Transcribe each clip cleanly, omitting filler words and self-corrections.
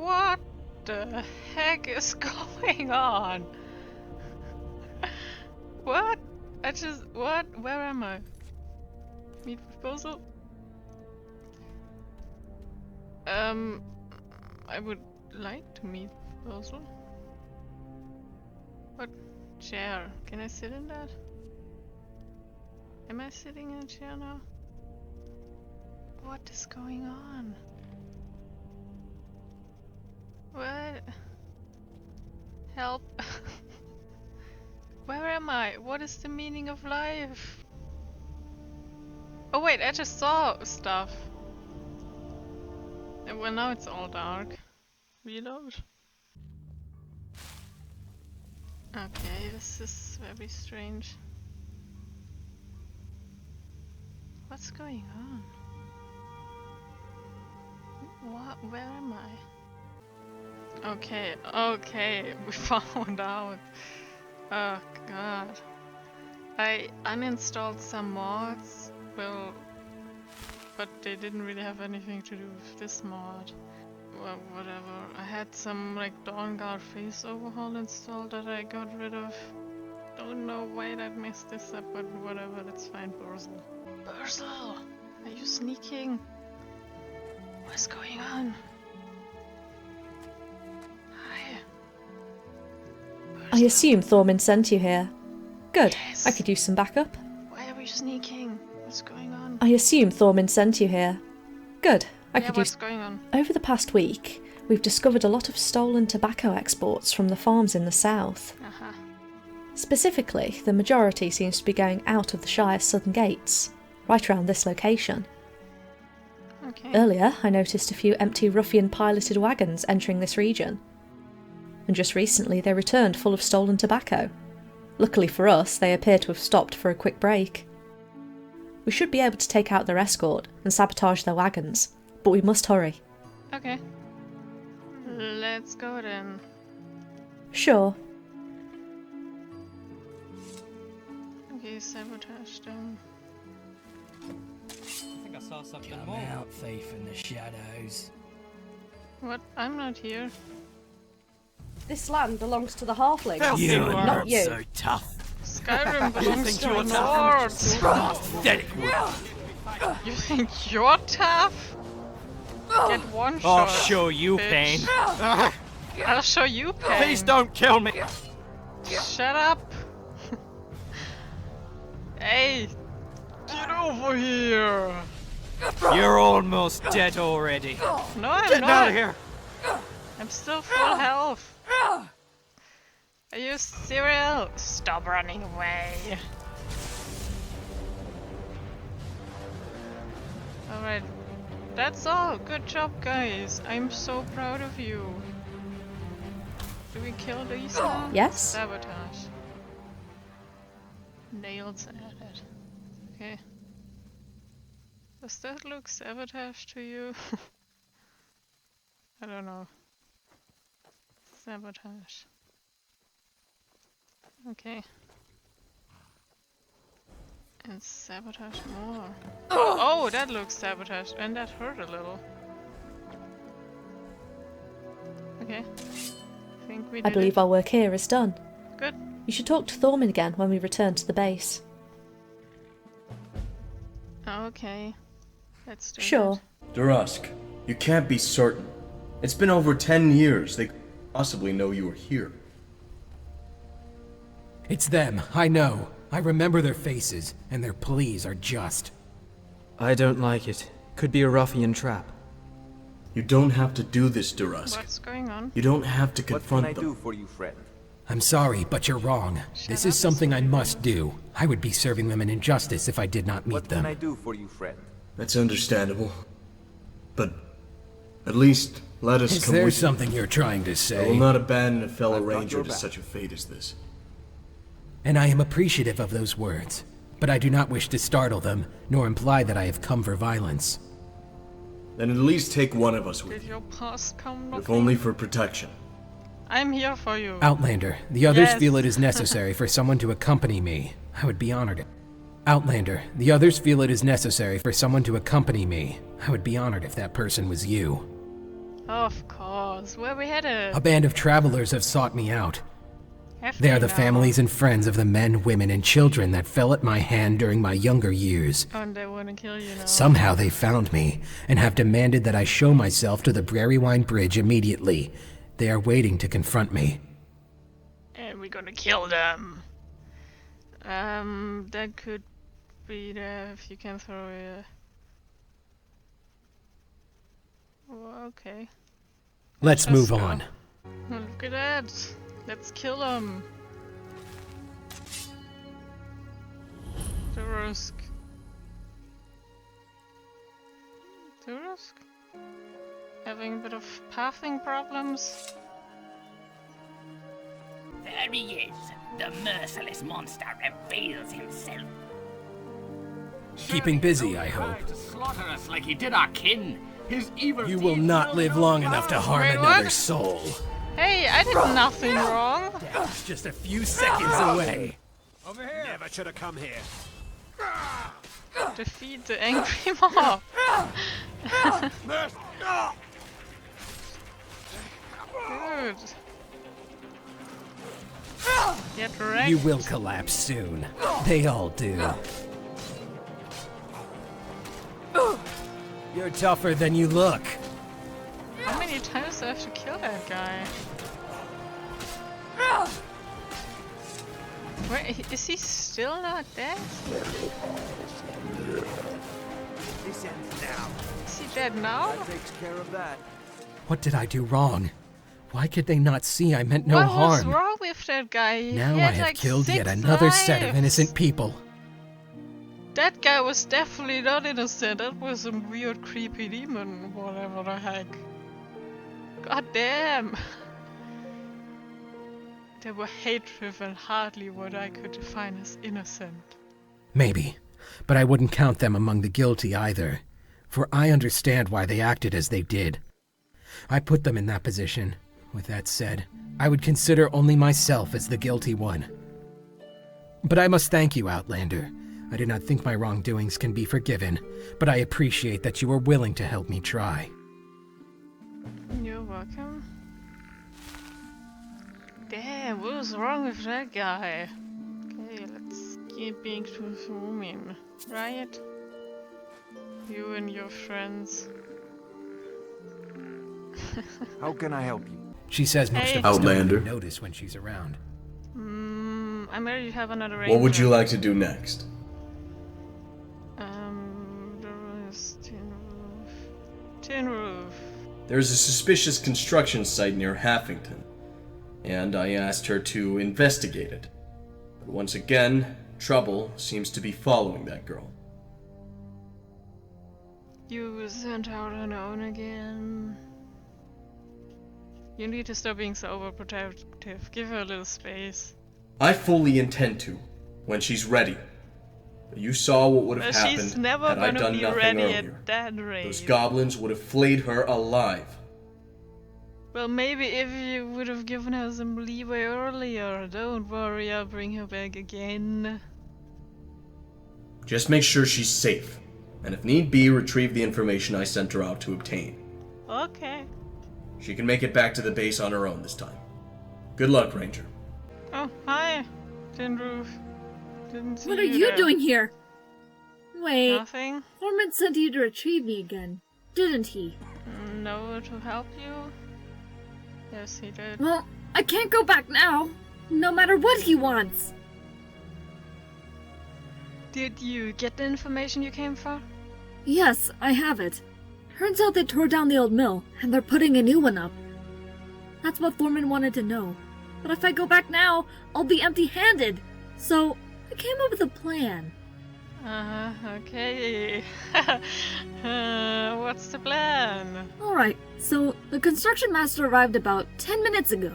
What the heck is going on? What? What? Where am I? Meet proposal? I would like to meet proposal. What chair? Can I sit in that? Am I sitting in a chair now? What is going on? What? Help. Where am I? What is the meaning of life? Oh wait, I just saw stuff. Well, now it's all dark. Reload. Okay, this is very strange. What's going on? What? Where am I? Okay, okay, we found out. Oh god. I uninstalled some mods, well, but they didn't really have anything to do with this mod. Well, whatever. I had some like Dawnguard face overhaul installed that I got rid of. Don't know why that messed this up, but whatever, that's fine. Bursel. Bursel! Are you sneaking? What's going on? Hi. I assume Thorman sent you here. Good. Yes. I could use some backup. Why are we sneaking? What's going on? I assume Thorman sent you here. Good. I Yeah, could what's use... going on? Over the past week, we've discovered a lot of stolen tobacco exports from the farms in the south. Uh-huh. Specifically, the majority seems to be going out of the Shire's southern gates, right around this location. Okay. Earlier, I noticed a few empty ruffian-piloted wagons entering this region. And just recently they returned full of stolen tobacco. Luckily for us, they appear to have stopped for a quick break. We should be able to take out their escort and sabotage their wagons, but we must hurry. Okay. Let's go then. Sure. Okay, sabotage them. I think I saw something Come more. out, thief in the shadows. What? I'm not here. This land belongs to the halflings. You are not not you. so tough. Skyrim belongs to you're lords. Pathetic. You think you're tough? Get one I'll shot. show you bitch. pain. I'll show you pain. Please don't kill me. Shut up. Hey, get over here. You're almost dead already. No, I'm Get not. out of here. I'm still full health. Are you serial? Stop running away. Alright. That's all. Good job, guys. I'm so proud of you. Do we kill these now? Yes. Sabotage. Nails added. Okay. Does that look sabotage to you? I don't know. Sabotage. Okay. And sabotage more. Oh, that looks sabotage, and that hurt a little. Okay. I think we did I believe it. our work here is done. Good. You should talk to Thorman again when we return to the base. Okay. Let's do Sure. Durusk, you can't be certain. It's been over 10 years. They possibly know you were here. It's them, I know. I remember their faces, and their pleas are just. I don't like it. Could be a ruffian trap. You don't have to do this, Durusk. What's going on? You don't have to What can confront I them. do for you, friend? I'm sorry, but you're wrong. This is something I must do. I would be serving them an injustice if I did not meet What them. can I do for you, friend? That's understandable. But at least let us Is come there with something you're trying to you. I say? will not abandon a fellow I've got ranger your to back. such a fate as this. And I am appreciative of those words. But I do not wish to startle them, nor imply that I have come for violence. Then at least take one of us with Did you, your past come if knocking? only for protection. I'm here for you. Outlander, the others Yes. feel it is necessary for someone to accompany me. I would be honored. Outlander, the others feel it is necessary for someone to accompany me. I would be honored if that person was you. Of course. Where we headed? A band of travelers have sought me out. Have They are they the now? families and friends of the men, women, and children that fell at my hand during my younger years. And they want to kill you now. Somehow they found me, and have demanded that I show myself to the Brarywine Bridge immediately. They are waiting to confront me. And we're gonna kill them. That could be there if you can throw a... Well, okay. Let's move go. on. Look at that. Let's kill them. The risk. The risk? Having a bit of pathing problems? There he is. The merciless monster reveals himself. Keeping busy, I hope. To slaughter us like he did our kin. His evil You will not live long enough to harm Wait, another what? soul. Hey, I did nothing wrong. Death's just a few seconds away. Over here. Never should have come here. Defeat the angry mob. Good. Get wrecked. You will collapse soon. They all do. You're tougher than you look. How many times do I have to kill that guy? Where is he still not dead? This ends now. Is he dead now? That takes care of that. What did I do wrong? Why could they not see I meant no what harm? was wrong with that guy? Now He I had have like killed 6 yet another set of lives. innocent people. That guy was definitely not innocent. That was some weird, creepy demon, whatever the heck. God damn. They were hate-driven, hardly what I could define as innocent. Maybe, but I wouldn't count them among the guilty either, for I understand why they acted as they did. I put them in that position. With that said, I would consider only myself as the guilty one. But I must thank you, Outlander. I did not think my wrongdoings can be forgiven, but I appreciate that you were willing to help me try. You're welcome. Damn, what was wrong with that guy? Okay, let's keep being performing. Riot? You and your friends. How can I help you? She says most Hey. of us don't Outlander. even notice when she's around. I'm ready to have another ranger. What would you like to do next? There is Tin Roof. Tin Roof. There's a suspicious construction site near Haffington, and I asked her to investigate it. But once again, trouble seems to be following that girl. You were sent out on your own again. You need to stop being so overprotective. Give her a little space. I fully intend to, when she's ready. But you saw what would have But she's happened never had I gonna done be nothing ready earlier. at that rate. Those goblins would have flayed her alive. Well, maybe if you would have given her some leeway earlier. Don't worry, I'll bring her back again. Just make sure she's safe, and if need be, retrieve the information I sent her out to obtain. Okay. She can make it back to the base on her own this time. Good luck, Ranger. Oh, hi, Tin Roof. Didn't see What are you you there. doing here? Wait, Nothing? Foreman sent you to retrieve me again, didn't he? No, to help you? Yes, he did. Well, I can't go back now, no matter what he wants. Did you get the information you came for? Yes, I have it. Turns out they tore down the old mill, and they're putting a new one up. That's what Foreman wanted to know. But if I go back now, I'll be empty-handed. So, I came up with a plan. Okay. What's the plan? Alright, so the construction master arrived about 10 minutes ago.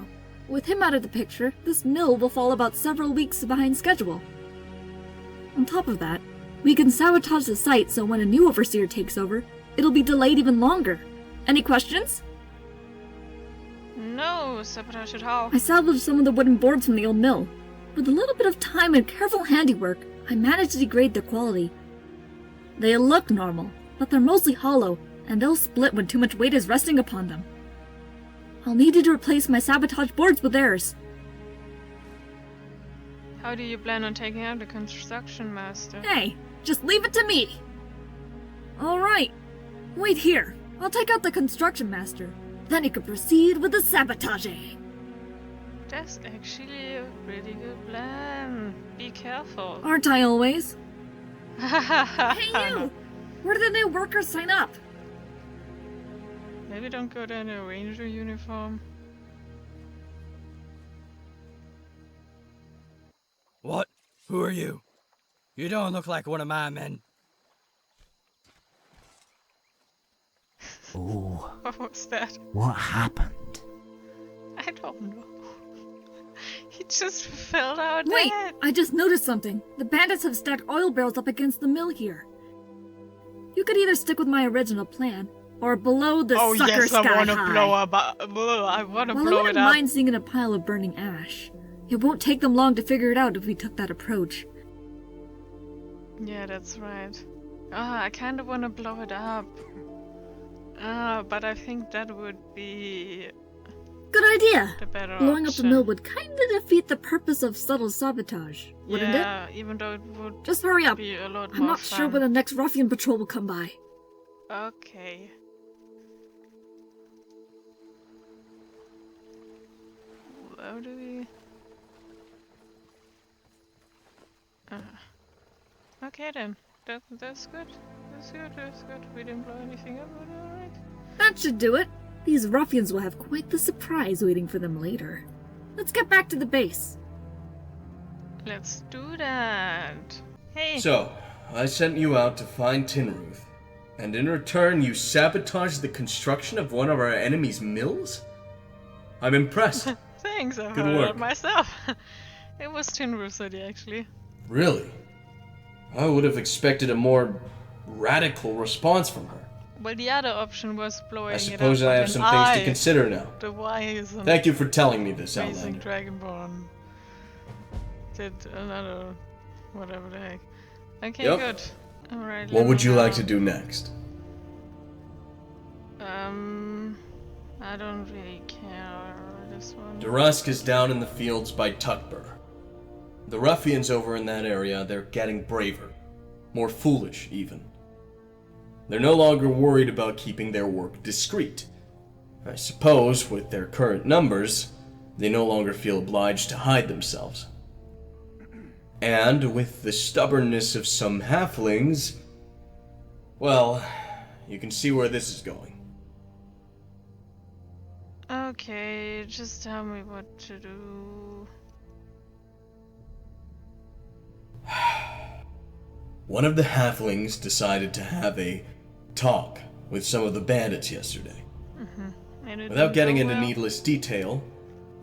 With him out of the picture, this mill will fall about several weeks behind schedule. On top of that, we can sabotage the site so when a new overseer takes over, it'll be delayed even longer. Any questions? No, sabotage at how? I salvaged some of the wooden boards from the old mill. With a little bit of time and careful handiwork, I managed to degrade their quality. They look normal, but they're mostly hollow, and they'll split when too much weight is resting upon them. I'll need you to replace my sabotage boards with theirs. How do you plan on taking out the construction master? Hey, just leave it to me! Alright, wait here. I'll take out the construction master. Then you can proceed with the sabotaging. That's actually a pretty good plan. Be careful. Aren't I always? Hey you! Where did the new workers sign up? Maybe don't go down in a ranger uniform. What? Who are you? You don't look like one of my men. Ooh, What was that? what happened? I don't know. He just fell out Wait! dead. I just noticed something. The bandits have stacked oil barrels up against the mill here. You could either stick with my original plan, or blow the Oh sucker yes, sky I want to high. blow up. I want to While I blow it wouldn't up. mind seeing a pile of burning ash, it won't take them long to figure it out if we took that approach. Yeah, that's right. I kind of want to blow it up. But I think that would be Good idea! the better Blowing up option. the mill would kinda defeat the purpose of subtle sabotage, wouldn't it? Yeah, even though it would Just hurry up. be a lot I'm more not fun. sure when the next ruffian patrol will come by. Okay. How do we... Okay then. That's good. That's good. We didn't blow anything up, but alright. That should do it. These ruffians will have quite the surprise waiting for them later. Let's get back to the base. Let's do that. Hey. So, I sent you out to find Tinruth, and in return you sabotaged the construction of one of our enemy's mills? I'm impressed. Thanks, I Good heard work. it myself. It was Tinru's idea, actually. Really? I would have expected a more radical response from her. Well, the other option was blowing I it up. suppose I have but some then things to consider now. The wise and Thank you for telling me this, raising Outlander. Dragonborn did another whatever the heck. Okay, Yep. good. Alright. What would you like to do next? I don't really care this one. Durusk is down in the fields by Tutbur. The ruffians over in that area, they're getting braver. More foolish, even. They're no longer worried about keeping their work discreet. I suppose, with their current numbers, they no longer feel obliged to hide themselves. And with the stubbornness of some halflings, well, you can see where this is going. Okay, just tell me what to do. One of the halflings decided to have a talk with some of the bandits yesterday. And it Without didn't getting go into well. needless detail,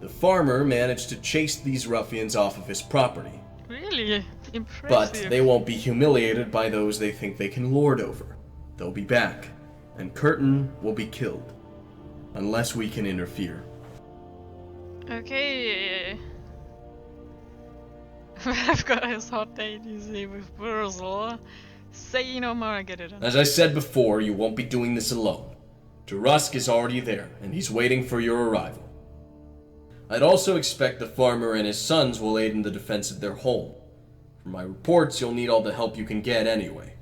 the farmer managed to chase these ruffians off of his property. Really? Impressive. But they won't be humiliated by those they think they can lord over. They'll be back, and Curtin will be killed. Unless we can interfere. Okay. I've got his hot date, you see, with Wurzel. Say no more, get it on. As I said before, you won't be doing this alone. Durusk is already there, and he's waiting for your arrival. I'd also expect the farmer and his sons will aid in the defense of their home. From my reports, you'll need all the help you can get anyway.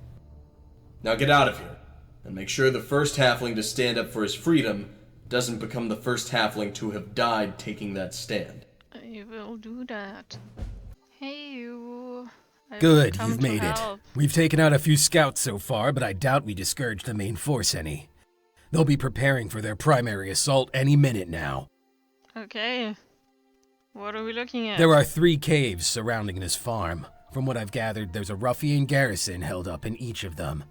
Now get out of here, and make sure the first halfling to stand up for his freedom doesn't become the first halfling to have died taking that stand. I will do that. Hey you. I've Good, come you've to made it. help. We've taken out a few scouts so far, but I doubt we discouraged the main force any. They'll be preparing for their primary assault any minute now. Okay. What are we looking at? There are 3 caves surrounding this farm. From what I've gathered, there's a ruffian garrison held up in each of them.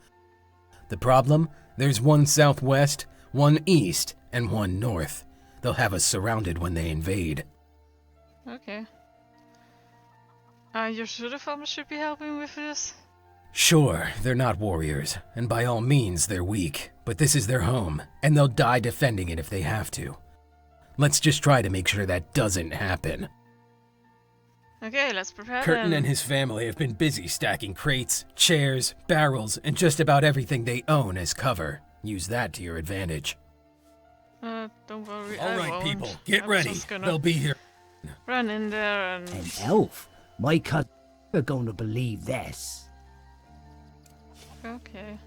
The problem? There's one southwest, one east, and one north. They'll have us surrounded when they invade. Okay. Are you sure the farmer should be helping with this? Sure, they're not warriors, and by all means they're weak, but this is their home, and they'll die defending it if they have to. Let's just try to make sure that doesn't happen. Okay, let's prepare Curtin then. and his family have been busy stacking crates, chairs, barrels, and just about everything they own as cover. Use that to your advantage. Don't worry. All I right, won't. people, get I'm ready. just gonna They'll be here. run in there and. An elf? My cousin are gonna believe this. Okay.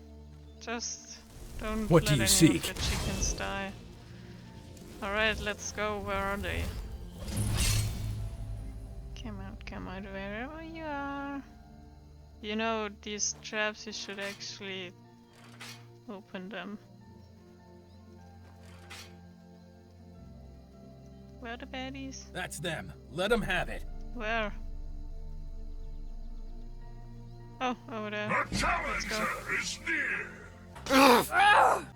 Just don't What let do you any seek? of the chickens die. Alright, let's go. Where are they? Come out, wherever you are. You know, these traps, you should actually open them. Where are the baddies? That's them. Let them have it. Where? Oh, over there. Let's go.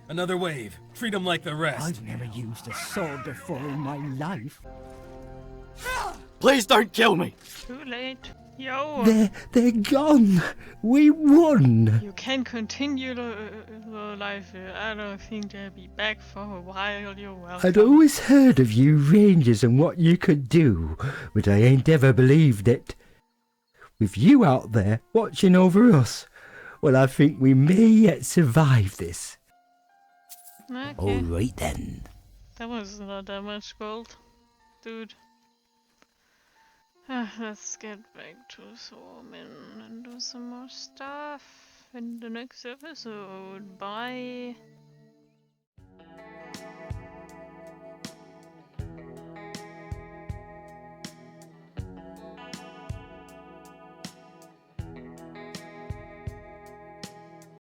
Another wave. Treat them like the rest. I've never used a sword before in my life. Please don't kill me! Too late. Yo! They're gone. We won. You can continue the life here. I don't think they'll be back for a while. You're welcome. I'd always heard of you rangers and what you could do, but I ain't ever believed it. With you out there watching over us, well, I think we may yet survive this. Okay. All right then. That was not that much gold, dude. Let's get back to swarming and do some more stuff in the next episode. Bye.